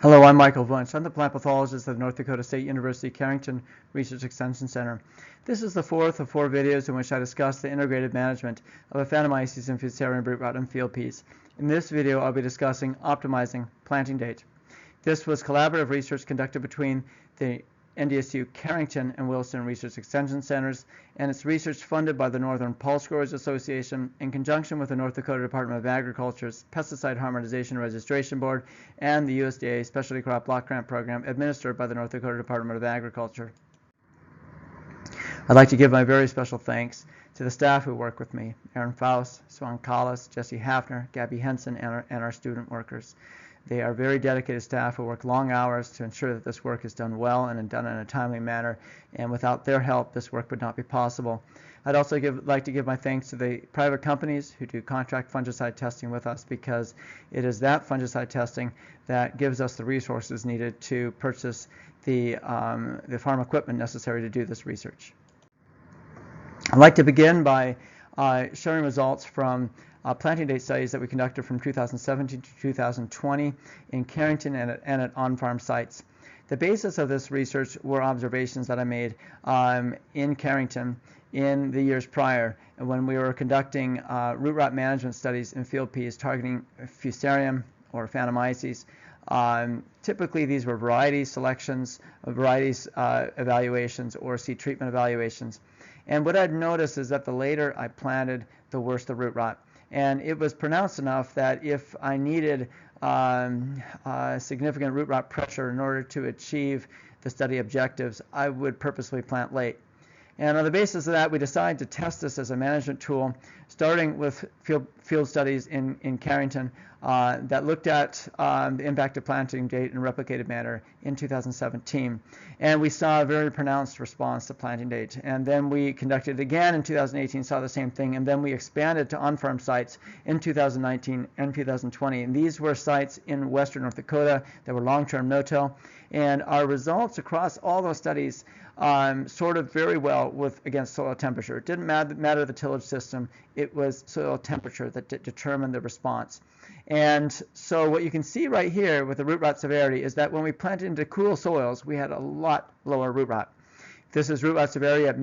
Hello, I'm Michael Wunsch. I'm the plant pathologist at the North Dakota State University Carrington Research Extension Center. This is the fourth of 4 videos in which I discuss the integrated management of Aphanomyces and Fusarium root rot and field peas. In this video, I'll be discussing optimizing planting date. This was collaborative research conducted between the NDSU Carrington and Wilson Research Extension Centers, and it's research funded by the Northern Pulse Growers Association in conjunction with the North Dakota Department of Agriculture's Pesticide Harmonization Registration Board and the USDA Specialty Crop Block Grant Program administered by the North Dakota Department of Agriculture. I'd like to give my very special thanks to the staff who work with me, Aaron Faust, Swan Collis, Jesse Hafner, Gabby Henson, and our student workers. They are very dedicated staff who work long hours to ensure that this work is done well and done in a timely manner, and without their help, this work would not be possible. I'd also like to give my thanks to the private companies who do contract fungicide testing with us, because it is that fungicide testing that gives us the resources needed to purchase the farm equipment necessary to do this research. I'd like to begin by showing results from planting date studies that we conducted from 2017 to 2020 in Carrington and at on-farm sites. The basis of this research were observations that I made in Carrington in the years prior when we were conducting root rot management studies in field peas targeting Fusarium or Aphanomyces. Typically these were variety selections, varieties evaluations, or seed treatment evaluations. And what I'd noticed is that the later I planted, the worse the root rot. And it was pronounced enough that if I needed significant root rot pressure in order to achieve the study objectives, I would purposely plant late. And on the basis of that, we decided to test this as a management tool, starting with field studies in Carrington that looked at the impact of planting date in a replicated manner in 2017. And we saw a very pronounced response to planting date. And then we conducted it again in 2018, saw the same thing, and then we expanded to on-farm sites in 2019 and 2020. And these were sites in western North Dakota that were long-term no-till. And our results across all those studies sorted very well against soil temperature. It didn't matter the tillage system, it was soil temperature that determined the response. And so what you can see right here with the root rot severity is that when we planted into cool soils, we had a lot lower root rot. This is root rot severity at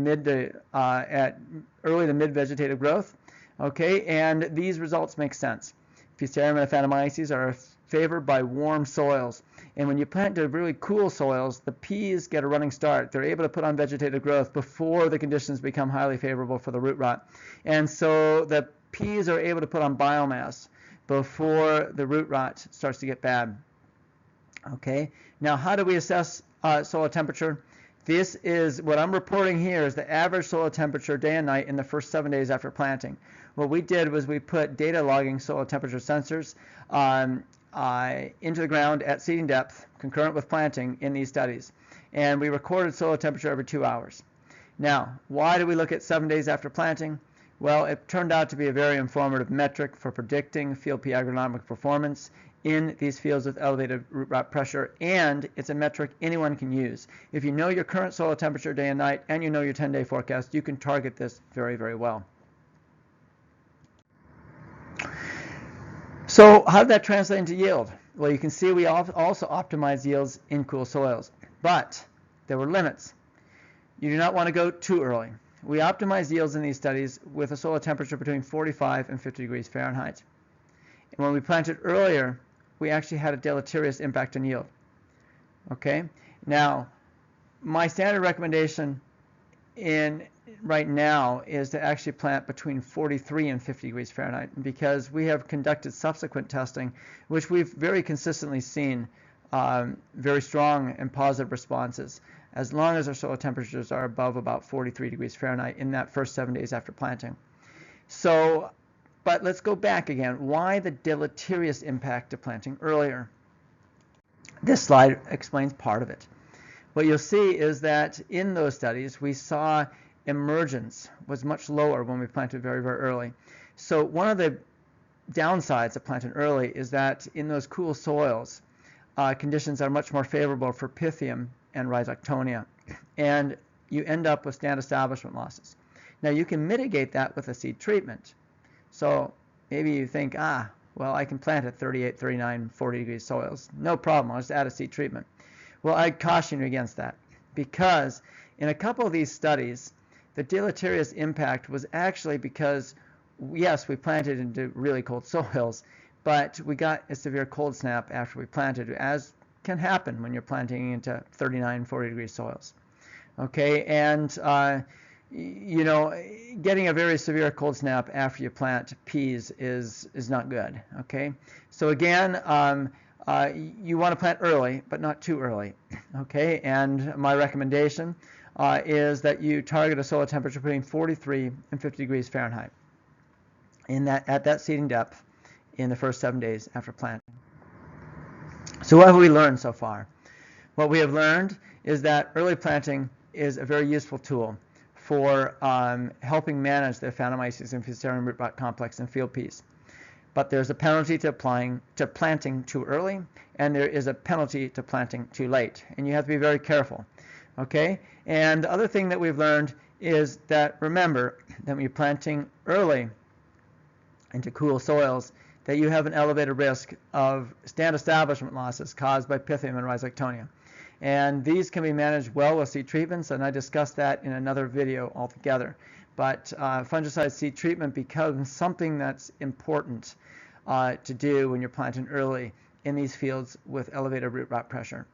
early to mid vegetative growth. Okay, and these results make sense. Fusarium and Aphanomyces are favored by warm soils. And when you plant into really cool soils, the peas get a running start. They're able to put on vegetative growth before the conditions become highly favorable for the root rot. And so the peas are able to put on biomass before the root rot starts to get bad. Okay, now how do we assess soil temperature? This is what I'm reporting here is the average soil temperature day and night in the first 7 days after planting. What we did was we put data logging soil temperature sensors into the ground at seeding depth, concurrent with planting in these studies. And we recorded soil temperature every 2 hours. Now, why do we look at 7 days after planting? Well, it turned out to be a very informative metric for predicting field pea agronomic performance in these fields with elevated root rot pressure, and it's a metric anyone can use. If you know your current soil temperature day and night, and you know your 10-day forecast, you can target this very, very well. So how did that translate into yield? Well, you can see we also optimized yields in cool soils, but there were limits. You do not want to go too early. We optimized yields in these studies with a soil temperature between 45 and 50 degrees Fahrenheit. And when we planted earlier, we actually had a deleterious impact on yield. Okay? Now, my standard recommendation right now is to actually plant between 43 and 50 degrees Fahrenheit, because we have conducted subsequent testing, which we've very consistently seen very strong and positive responses as long as our soil temperatures are above about 43 degrees Fahrenheit in that first 7 days after planting. So, but let's go back again. Why the deleterious impact of planting earlier? This slide explains part of it. What you'll see is that in those studies we saw emergence was much lower when we planted very, very early. So one of the downsides of planting early is that in those cool soils, conditions are much more favorable for Pythium and Rhizoctonia, and you end up with stand establishment losses. Now you can mitigate that with a seed treatment. So maybe you think, Well, I can plant at 38, 39, 40 degree soils. No problem. I'll just add a seed treatment. Well, I'd caution you against that, because in a couple of these studies, the deleterious impact was actually because, yes, we planted into really cold soils, but we got a severe cold snap after we planted, as can happen when you're planting into 39, 40 degree soils. Okay, and you know, getting a very severe cold snap after you plant peas is not good. Okay, so again, you want to plant early, but not too early. Okay, and my recommendation is that you target a soil temperature between 43 and 50 degrees Fahrenheit at that seeding depth in the first 7 days after planting. So what have we learned so far? What we have learned is that early planting is a very useful tool for helping manage the Aphanomyces and Fusarium root rot complex in field peas. But there's a penalty to planting too early, and there is a penalty to planting too late, and you have to be very careful. Okay? And the other thing that we've learned is that, remember that when you're planting early into cool soils, that you have an elevated risk of stand establishment losses caused by Pythium and Rhizoctonia. And these can be managed well with seed treatments, and I discussed that in another video altogether. But fungicide seed treatment becomes something that's important to do when you're planting early in these fields with elevated root rot pressure.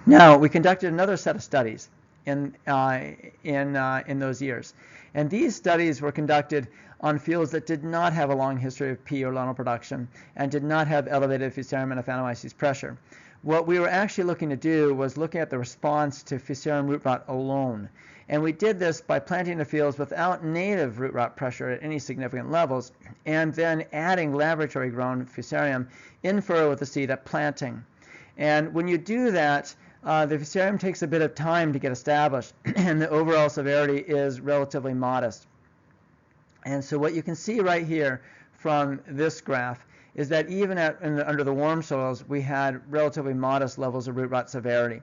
Now, we conducted another set of studies in those years. And these studies were conducted on fields that did not have a long history of pea or lentil production and did not have elevated Fusarium and Aphanomyces pressure. What we were actually looking to do was looking at the response to Fusarium root rot alone. And we did this by planting the fields without native root rot pressure at any significant levels, and then adding laboratory-grown Fusarium in furrow with the seed at planting. And when you do that, the Fusarium takes a bit of time to get established, and the overall severity is relatively modest. And so what you can see right here from this graph is that even under the warm soils, we had relatively modest levels of root rot severity.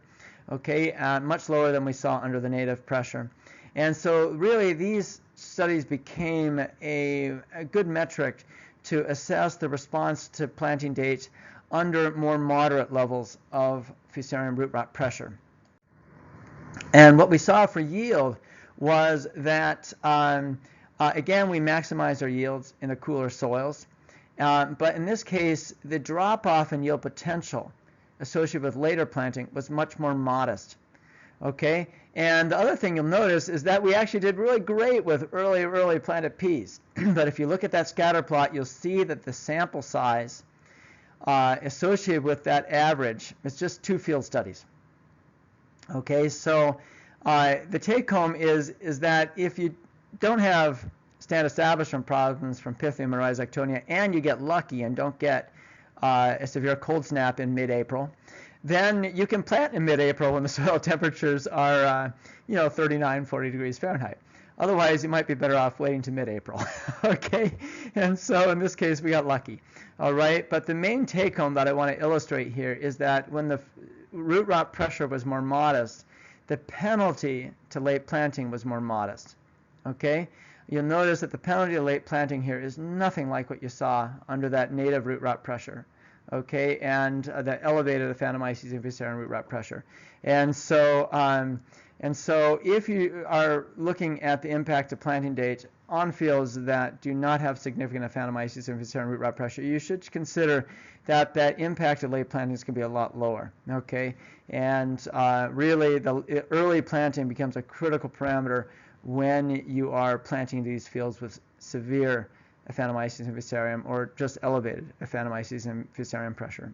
Okay, much lower than we saw under the native pressure. And so really these studies became a good metric to assess the response to planting date under more moderate levels of Fusarium root rot pressure. And what we saw for yield was that, again, we maximized our yields in the cooler soils. But in this case, the drop-off in yield potential associated with later planting was much more modest. Okay, and the other thing you'll notice is that we actually did really great with early planted peas. But if you look at that scatter plot, you'll see that the sample size associated with that average is just 2 field studies. Okay, so the take-home is that if you don't have stand establishment problems from Pythium or Rhizoctonia, and you get lucky and don't get a severe cold snap in mid-April, then you can plant in mid-April when the soil temperatures are 39, 40 degrees Fahrenheit. Otherwise, you might be better off waiting to mid-April. Okay, and so in this case, we got lucky. All right, but the main take-home that I want to illustrate here is that when the root rot pressure was more modest, the penalty to late planting was more modest. Okay. You'll notice that the penalty of late planting here is nothing like what you saw under that native root rot pressure, okay, and the elevated Aphanomyces and Fusarium root rot pressure. And so if you are looking at the impact of planting date on fields that do not have significant Aphanomyces and Fusarium root rot pressure, you should consider that impact of late planting is going to be a lot lower, okay? And really, the early planting becomes a critical parameter when you are planting these fields with severe Aphanomyces and Fusarium or just elevated Aphanomyces and Fusarium pressure.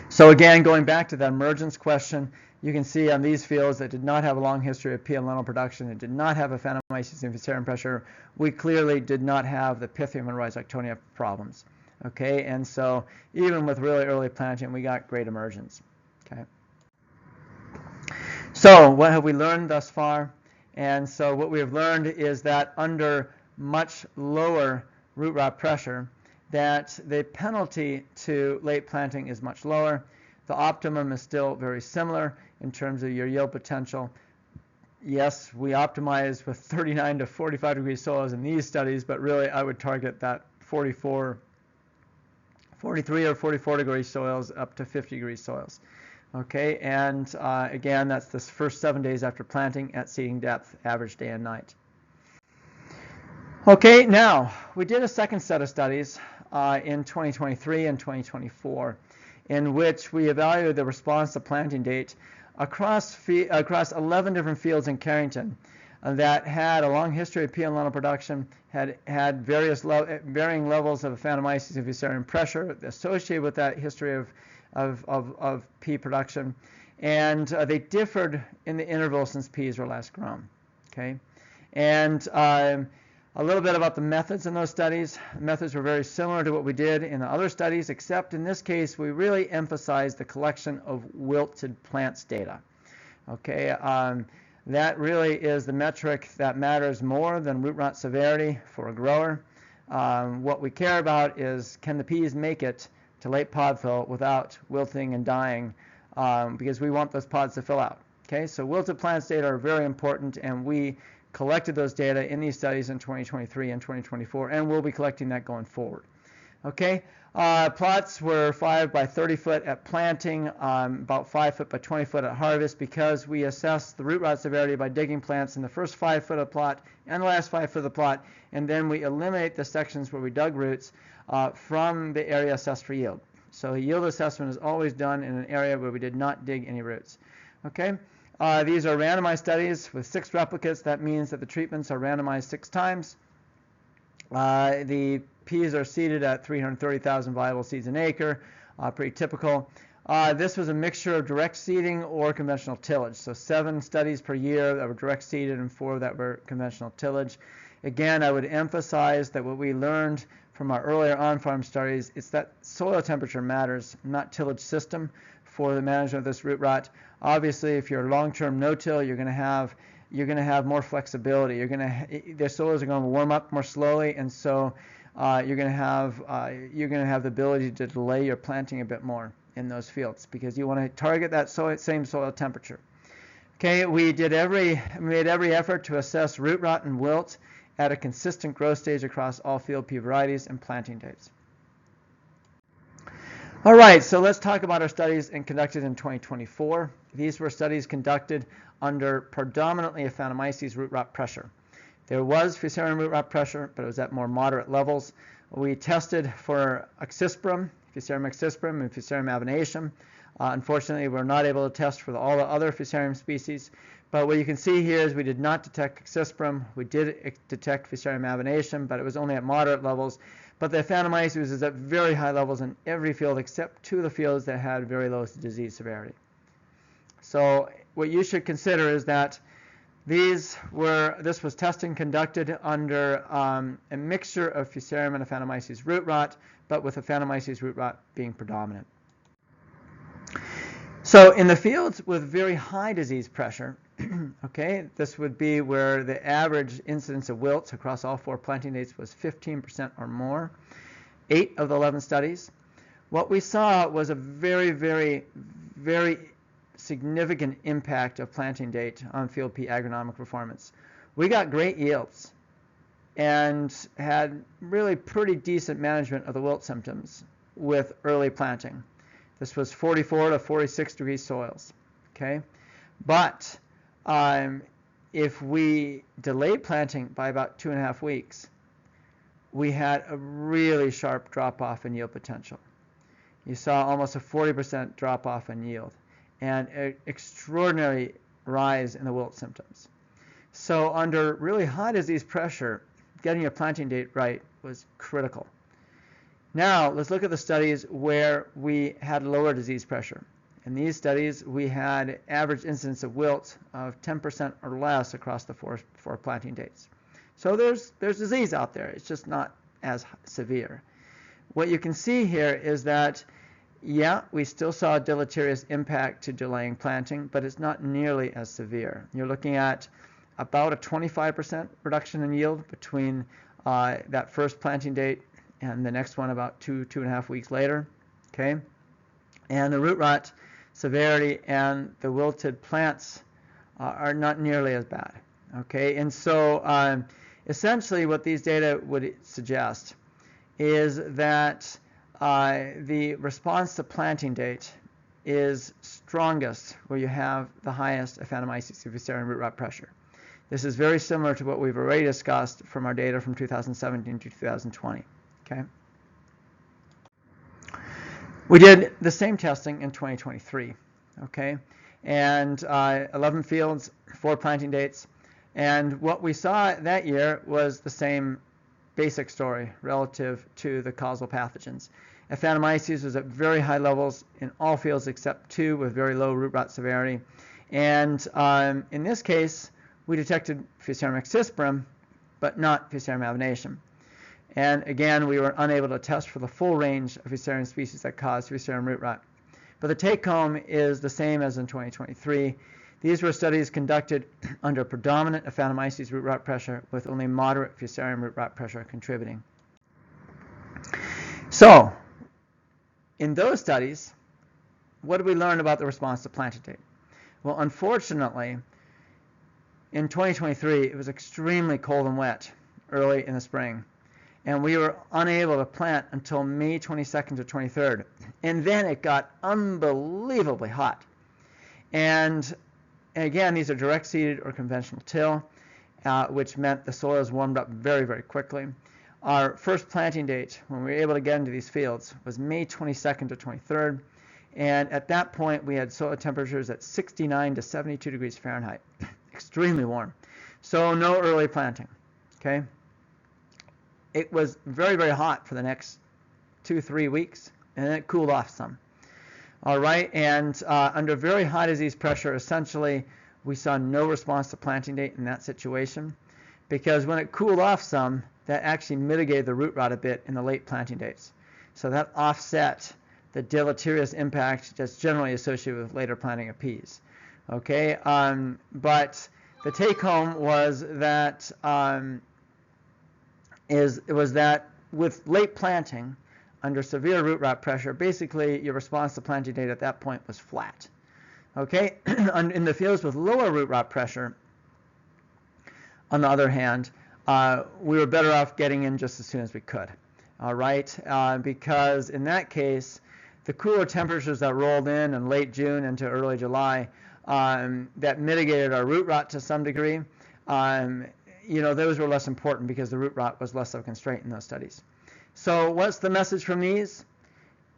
So again, going back to that emergence question, you can see on these fields that did not have a long history of pea and lentil production and did not have Aphanomyces and Fusarium pressure, we clearly did not have the Pythium and Rhizoctonia problems. Okay, and so even with really early planting, we got great emergence. Okay. So what have we learned thus far? And so what we have learned is that under much lower root rot pressure, that the penalty to late planting is much lower. The optimum is still very similar in terms of your yield potential. Yes, we optimize with 39 to 45 degree soils in these studies, but really I would target that 43 or 44 degree soils up to 50 degree soils. Okay, and again, that's the first 7 days after planting at seeding depth, average day and night. Okay, now we did a second set of studies in 2023 and 2024 in which we evaluated the response to planting date across 11 different fields in Carrington that had a long history of pea and lentil production, had varying levels of Aphanomyces and Fusarium pressure associated with that history of pea production, and they differed in the interval since peas were last grown. Okay, and a little bit about the methods in those studies. The methods were very similar to what we did in the other studies, except in this case we really emphasized the collection of wilted plants data. Okay, that really is the metric that matters more than root rot severity for a grower. What we care about is, can the peas make it to late pod fill without wilting and dying, because we want those pods to fill out. Okay, so wilted plants data are very important, and we collected those data in these studies in 2023 and 2024, and we'll be collecting that going forward. Okay, plots were 5 by 30 foot at planting, about 5 foot by 20 foot at harvest, because we assessed the root rot severity by digging plants in the first 5 foot of plot and the last 5 foot of the plot, and then we eliminate the sections where we dug roots from the area assessed for yield. So yield assessment is always done in an area where we did not dig any roots. Okay. These are randomized studies with 6 replicates. That means that the treatments are randomized 6 times. The peas are seeded at 330,000 viable seeds an acre, pretty typical. This was a mixture of direct seeding or conventional tillage. So 7 studies per year that were direct seeded and 4 that were conventional tillage. Again, I would emphasize that what we learned from our earlier on-farm studies is that soil temperature matters, not tillage system, for the management of this root rot. Obviously, if you're long-term no-till, you're going to have more flexibility. The soils are going to warm up more slowly, and so you're going to have the ability to delay your planting a bit more in those fields because you want to target that same soil temperature. Okay, we made every effort to assess root rot and wilt at a consistent growth stage across all field pea varieties and planting dates. All right, so let's talk about our studies conducted in 2024. These were studies conducted under predominantly Aphanomyces root rot pressure. There was Fusarium root rot pressure, but it was at more moderate levels. We tested for Fusarium axisprum and Fusarium avinaceum. Unfortunately, we're not able to test for all the other Fusarium species. But what you can see here is we did not detect axisprum. We did detect Fusarium avinaceum, but it was only at moderate levels. But the Aphanomyces is at very high levels in every field except 2 of the fields that had very low disease severity. So what you should consider is that this was testing conducted under a mixture of Fusarium and Aphanomyces root rot, but with Aphanomyces root rot being predominant. So in the fields with very high disease pressure, okay, this would be where the average incidence of wilts across all 4 planting dates was 15% or more, 8 of the 11 studies. What we saw was a very, very, very significant impact of planting date on field pea agronomic performance. We got great yields and had really pretty decent management of the wilt symptoms with early planting. This was 44 to 46 degree soils, okay? But if we delayed planting by about 2.5 weeks, we had a really sharp drop-off in yield potential. You saw almost a 40% drop-off in yield and an extraordinary rise in the wilt symptoms. So under really high disease pressure, getting your planting date right was critical. Now, let's look at the studies where we had lower disease pressure. In these studies, we had average incidence of wilt of 10% or less across the four planting dates. So there's disease out there. It's just not as severe. What you can see here is that, yeah, we still saw a deleterious impact to delaying planting, but it's not nearly as severe. You're looking at about a 25% reduction in yield between that first planting date and the next one about 2.5 weeks later, okay? And the root rot severity and the wilted plants are not nearly as bad, okay? And so essentially what these data would suggest is that the response to planting date is strongest where you have the highest aphanomyces of fusarium root rot pressure. This is very similar to what we've already discussed from our data from 2017 to 2020. Okay. We did the same testing in 2023. Okay, and 11 fields, 4 planting dates, and what we saw that year was the same basic story relative to the causal pathogens. Aphanomyces was at very high levels in all fields except 2 with very low root rot severity. And in this case, we detected Fusarium excisprum, but not Fusarium avianacem. And again, we were unable to test for the full range of Fusarium species that cause Fusarium root rot. But the take-home is the same as in 2023. These were studies conducted under predominant Aphanomyces root rot pressure with only moderate Fusarium root rot pressure contributing. So, in those studies, what did we learn about the response to planting date? Well, unfortunately, in 2023, it was extremely cold and wet early in the spring, and we were unable to plant until May 22nd to 23rd, and then it got unbelievably hot. And again, these are direct seeded or conventional till, which meant the soils warmed up very, very quickly. Our first planting date, when we were able to get into these fields, was May 22nd to 23rd, and at that point we had soil temperatures at 69 to 72 degrees Fahrenheit, extremely warm. So no early planting. Okay. It was very, very hot for the next 2-3 weeks, and then it cooled off some. All right, and under very high disease pressure, essentially, we saw no response to planting date in that situation, because when it cooled off some, that actually mitigated the root rot a bit in the late planting dates. So that offset the deleterious impact that's generally associated with later planting of peas. Okay, but the take-home was that with late planting, under severe root rot pressure, basically your response to planting date at that point was flat. Okay, in the fields with lower root rot pressure, on the other hand, we were better off getting in just as soon as we could. All right, because in that case, the cooler temperatures that rolled in late June into early July, that mitigated our root rot to some degree. Those were less important because the root rot was less of a constraint in those studies. So what's the message from these?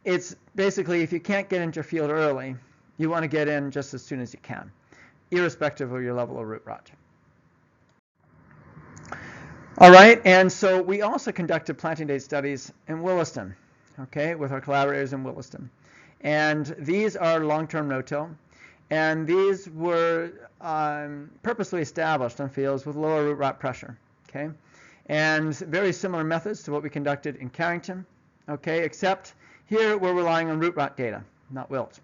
It's basically, if you can't get into your field early, you want to get in just as soon as you can, irrespective of your level of root rot. All right, and so we also conducted planting date studies in Williston, okay, with our collaborators in Williston. And these are long-term no-till, and these were purposely established on fields with lower root rot pressure, okay? And very similar methods to what we conducted in Carrington, okay, except here we're relying on root rot data, not wilt.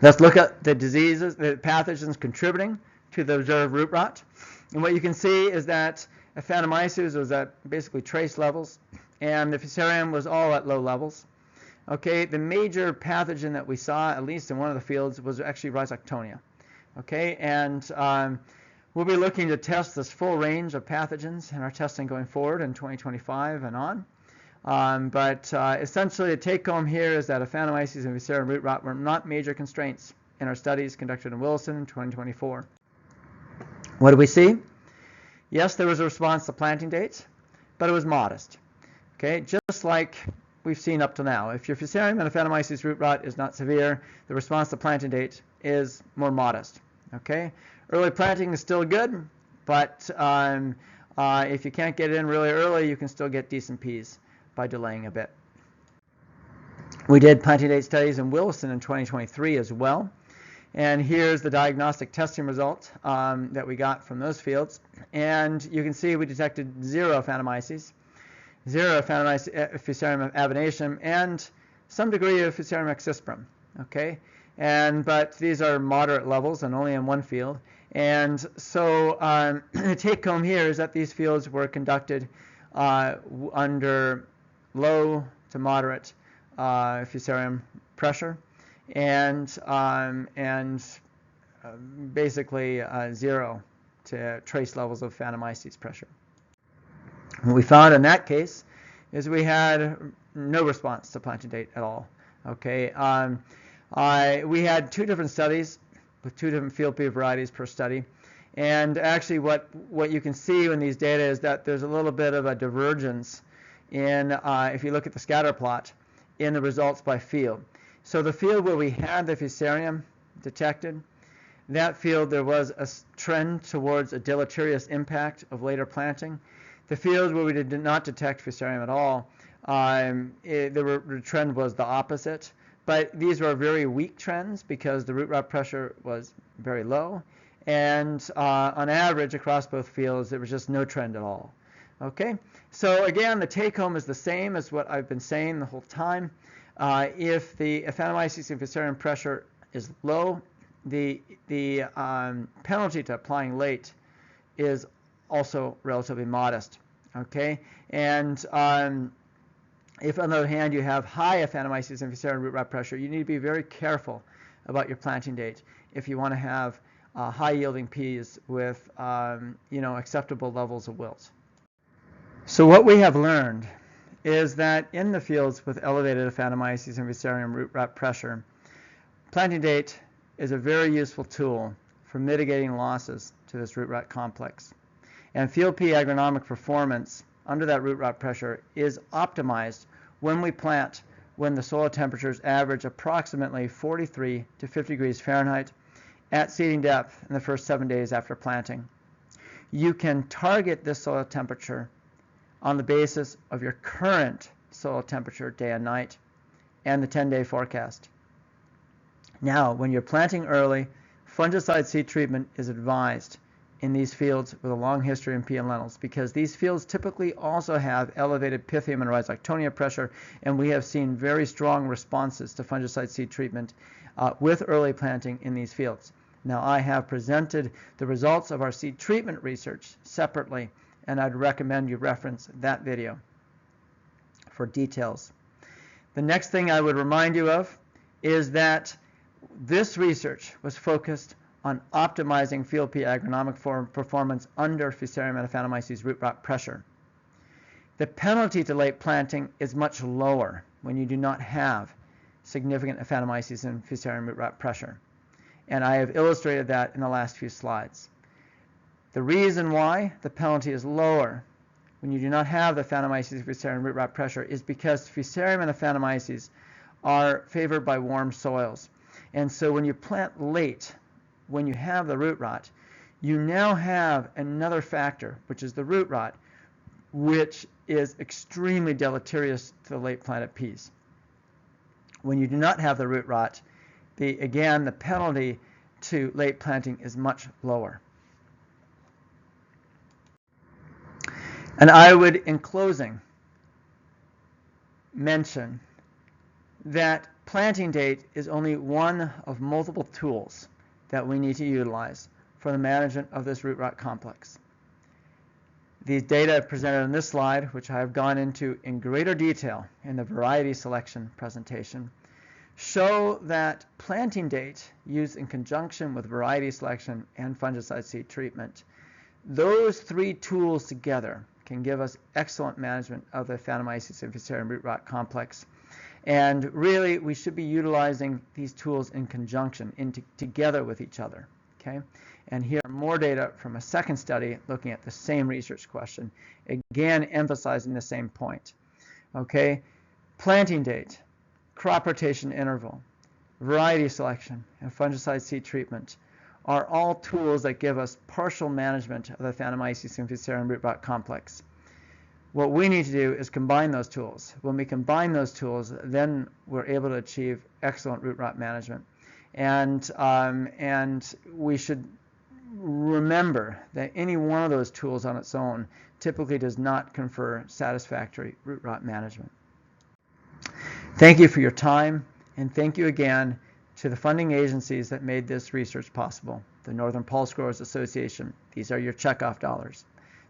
Let's look at the diseases, the pathogens contributing to the observed root rot. And what you can see is that Aphanomyces was at basically trace levels, and the Fusarium was all at low levels. Okay, the major pathogen that we saw, at least in one of the fields, was actually Rhizoctonia. Okay, and we'll be looking to test this full range of pathogens in our testing going forward in 2025 and on. But essentially, the take-home here is that Aphanomyces and Fusarium root rot were not major constraints in our studies conducted in Williston in 2024. What do we see? Yes, there was a response to planting dates, but it was modest. Okay, just like we've seen up to now. If your Fusarium and Aphanomyces root rot is not severe, the response to planting date is more modest. Okay, early planting is still good, but if you can't get it in really early, you can still get decent peas by delaying a bit. We did planting date studies in Williston in 2023 as well. And here's the diagnostic testing result that we got from those fields. And you can see we detected 0 Aphanomyces, 0 Fusarium avianacem, and some degree of Fusarium excisprum. Okay, but these are moderate levels and only in one field. And so the take-home here is that these fields were conducted under low to moderate Fusarium pressure, and basically 0 to trace levels of Aphanomyces pressure. What we found in that case is we had no response to planting date at all. Okay, we had 2 different studies with 2 different field pea varieties per study, and actually what you can see in these data is that there's a little bit of a divergence in, if you look at the scatter plot, in the results by field. So the field where we had the Fusarium detected, that field there was a trend towards a deleterious impact of later planting. The field where we did not detect Fusarium at all, the trend was the opposite. But these were very weak trends because the root rot pressure was very low. And on average, across both fields, there was just no trend at all. Okay, so again, the take-home is the same as what I've been saying the whole time. If the Aphanomyces and Fusarium pressure is low, the penalty to applying late is also relatively modest. Okay, and if on the other hand you have high Aphanomyces and Fusarium root rot pressure, you need to be very careful about your planting date if you want to have high yielding peas with acceptable levels of wilt. So what we have learned is that in the fields with elevated Aphanomyces and Fusarium root rot pressure, planting date is a very useful tool for mitigating losses to this root rot complex. And field pea agronomic performance under that root rot pressure is optimized when we plant when the soil temperatures average approximately 43 to 50 degrees Fahrenheit at seeding depth in the first 7 days after planting. You can target this soil temperature on the basis of your current soil temperature day and night and the 10-day forecast. Now, when you're planting early, fungicide seed treatment is advised in these fields with a long history in pea and lentils because these fields typically also have elevated Pythium and Rhizoctonia pressure, and we have seen very strong responses to fungicide seed treatment with early planting in these fields. Now, I have presented the results of our seed treatment research separately, and I'd recommend you reference that video for details. The next thing I would remind you of is that this research was focused on optimizing field pea agronomic performance under Fusarium and Aphanomyces root rot pressure. The penalty to late planting is much lower when you do not have significant Aphanomyces and Fusarium root rot pressure. And I have illustrated that in the last few slides. The reason why the penalty is lower when you do not have the Aphanomyces and Fusarium root rot pressure is because Fusarium and Aphanomyces are favored by warm soils. And so when you plant late, when you have the root rot, you now have another factor, which is the root rot, which is extremely deleterious to the late planted peas. When you do not have the root rot, again, the penalty to late planting is much lower. And I would, in closing, mention that planting date is only one of multiple tools that we need to utilize for the management of this root rot complex. These data presented on this slide, which I have gone into in greater detail in the variety selection presentation, show that planting date used in conjunction with variety selection and fungicide seed treatment, those 3 tools together can give us excellent management of the Aphanomyces and Fusarium root rot complex. And really, we should be utilizing these tools in conjunction, together with each other. Okay? And here are more data from a second study looking at the same research question, again emphasizing the same point. Okay? Planting date, crop rotation interval, variety selection, and fungicide seed treatment are all tools that give us partial management of the Aphanomyces and Fusarium root rot complex. What we need to do is combine those tools. When we combine those tools, then we're able to achieve excellent root rot management. And we should remember that any one of those tools on its own typically does not confer satisfactory root rot management. Thank you for your time, and thank you again to the funding agencies that made this research possible. The Northern Pulse Growers Association, these are your checkoff dollars.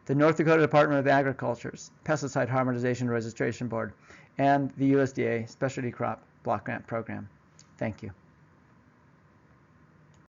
The North Dakota Department of Agriculture's Pesticide Harmonization and Registration Board, and the USDA Specialty Crop Block Grant Program. Thank you.